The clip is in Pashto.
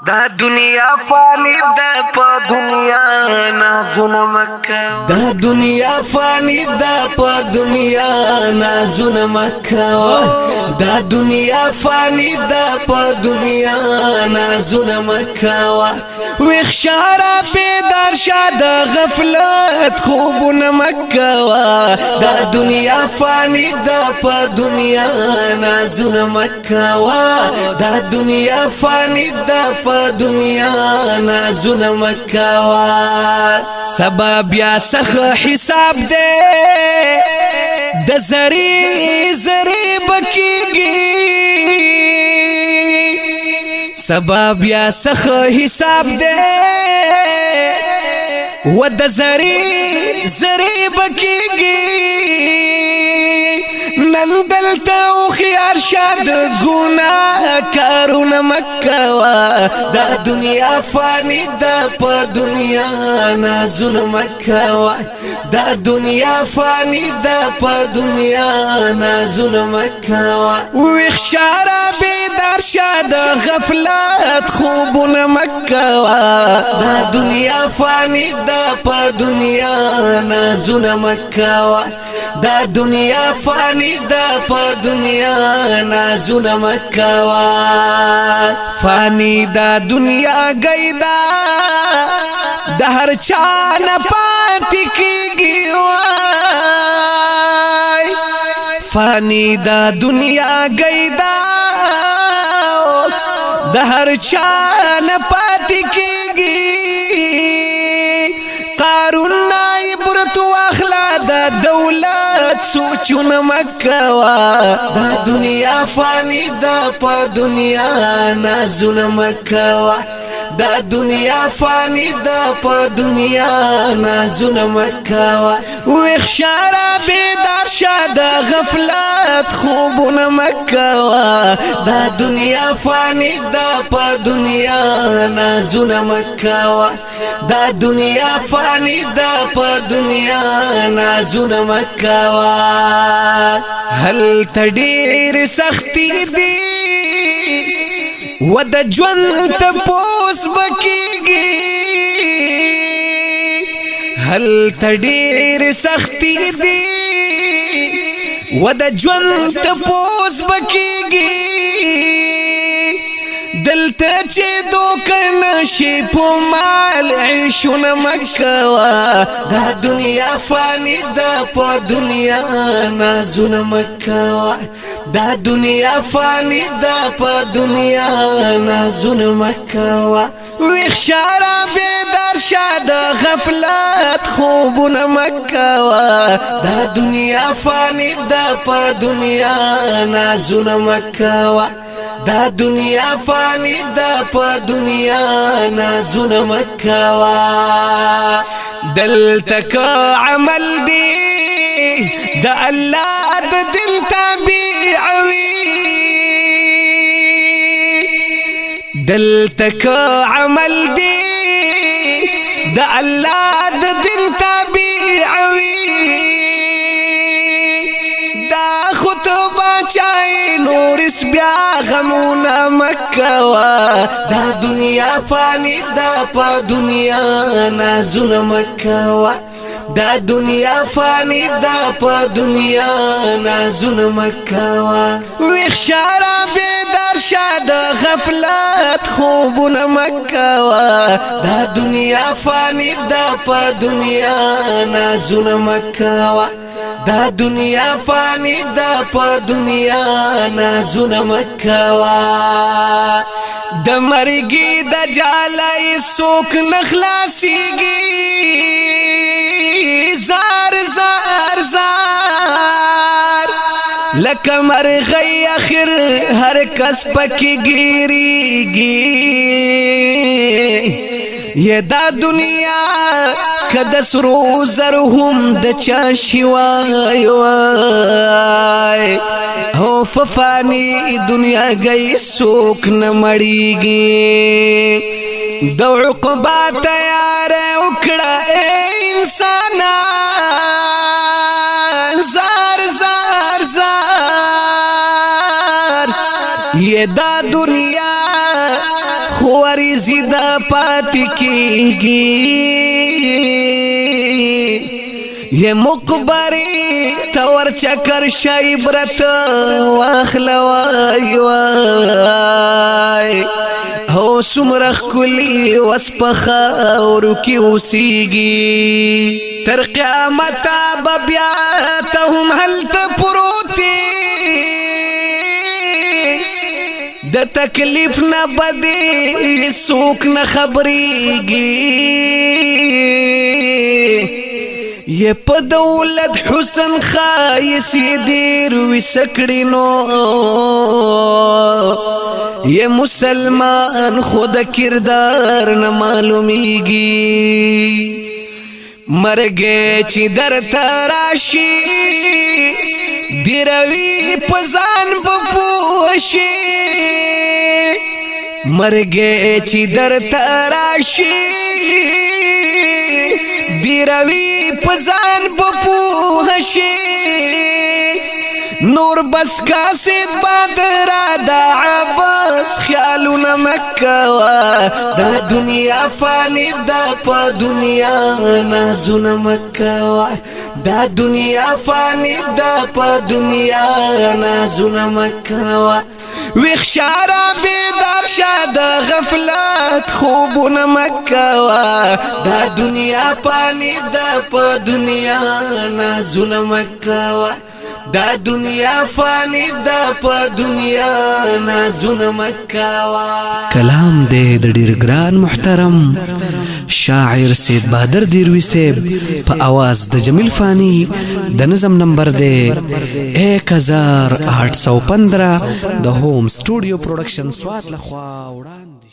دا دنیا فانی دا پا دنیا نازونہ مکہ دا دنیا فانی دا پا دنیا نازونہ مکہ دا دنیا فانی دا پا دنیا نازونہ مکہ وخشارا بیدار شاد غفلت خوبنا مکہ دا دنیا فانی دا پا دنیا نازونہ مکہ دا دنیا فانی دا پا دنیا نازونہ مکوا سبا بیا سخ حساب دے د زری زری بکیگی سبا بیا سخ حساب دے و د زری زری بکیگی نندلتا او خیار شاد گناہ کارون مکوا دا دنیا فانی دا پا دنیا نازون مکوا دا دنیا فانی دا پا دنیا نازون مکوا ویخشارا بیدار شاد غفلت خوبون مکوا دا دنیا فانی دا پا دنیا نازون مکوا دا دنیا فانی دا پا دنیا نازونہ مکوا فانی دا دنیا گئی دا دا ہر چان پاتی کی گیوائی فانی دا دنیا گئی دا دا ہر چان پاتی کی گی قارون نائی برتو اخلا دا دولت سوچون مکوا دا دنیا فانی دا پا دنیا نازون مکوا دا دنیا فانی دا پا دنیا نازون مکوا ویخشارا بیدار شاد غفلت خوبون مکوا دا دنیا فانی دا پا دنیا نازون مکوا دا دنیا فانی دا پا دنیا نازون مکوا هل تدیر سختی دی و د جون تپوس بکیگی هل تدیر سختی دی و د جون تپوس بکیگی دلتا چه دوکن شی پو مال عیشون مکوا دا دنیا فانی دا پا دنیا نازون مکوا دا دنیا فانی دا پا دنیا نازون مکوا ویخشارا بیدار شاد غفلت خوبون مکوا دا دنیا فانی دا پا دنیا نازون مکوا دا دنیا فانی دا پا دنیا نازون مکوا دل تک عمل دی دا اللہ دا دل تابعوی دل تک عمل دی دا اللہ دا دل تابعوی دا خطبہ چاہی نور اس بیا غمونا مکوا دا دنیا فانی دا پا دنیا نازون مکوا دا دنیا فانی دا پا دنیا نازون مکوا ویخشارا بیدار شاد غفلت خوبون مکوا دا دنیا فانی دا پا دنیا نازون مکوا دا دنیا فانی دا پا دنیا نازون مکوا د مرگی د جالائی سوک نخلاسیگی زار زار زار لکه مرغی اخر ہر کس پکی گیریگی یہ دا دنیا کد سرو زرهم د چاشی وای وای ہو ففانی دنیا گئی سوک نمڑیگی دو عقبہ تیار اکڑا اے انسانا زار زار زار یہ دا دنیا خواری زیدہ پاتی کیگی یہ مقبری تور چکر شایبرت واخلوائی وائی ہو سمرخ کلی وسپخاورو کی اوسیگی تر قیامتا ببیاتهم حلت پروتی د تکلیف نہ بدی سوک نہ خبریگی یہ پا دولت حسن خائس یہ دیر وی سکڑی نو یہ مسلمان خود کردار نہ معلومیگی مرگے چی در تراشی دیروی پزان بپوشی مرگے چی در تراشی دیروی پزان بپوشی نور بس کاسد بادرا دا عباس خیالو نمکوا دا دنیا فانی دا پا دنیا نازونہ مکوا دا دنیا فانی دا پا دنیا نازونہ مکوا ویخشارا بیدار شاد غفلت خوبو نمکوا دا دنیا فانی دا پا دنیا نازونہ مکوا دا دنیا فانی دا پا دنیا نازونہ مکوا کلام دے دیر گران محترم شاعر سید بہادر دیروی سیب پا آواز دا جمیل فانی دا نظم نمبر دے 1815 دا ہوم سٹوڈیو پروڈکشن سوات لخوا اڑان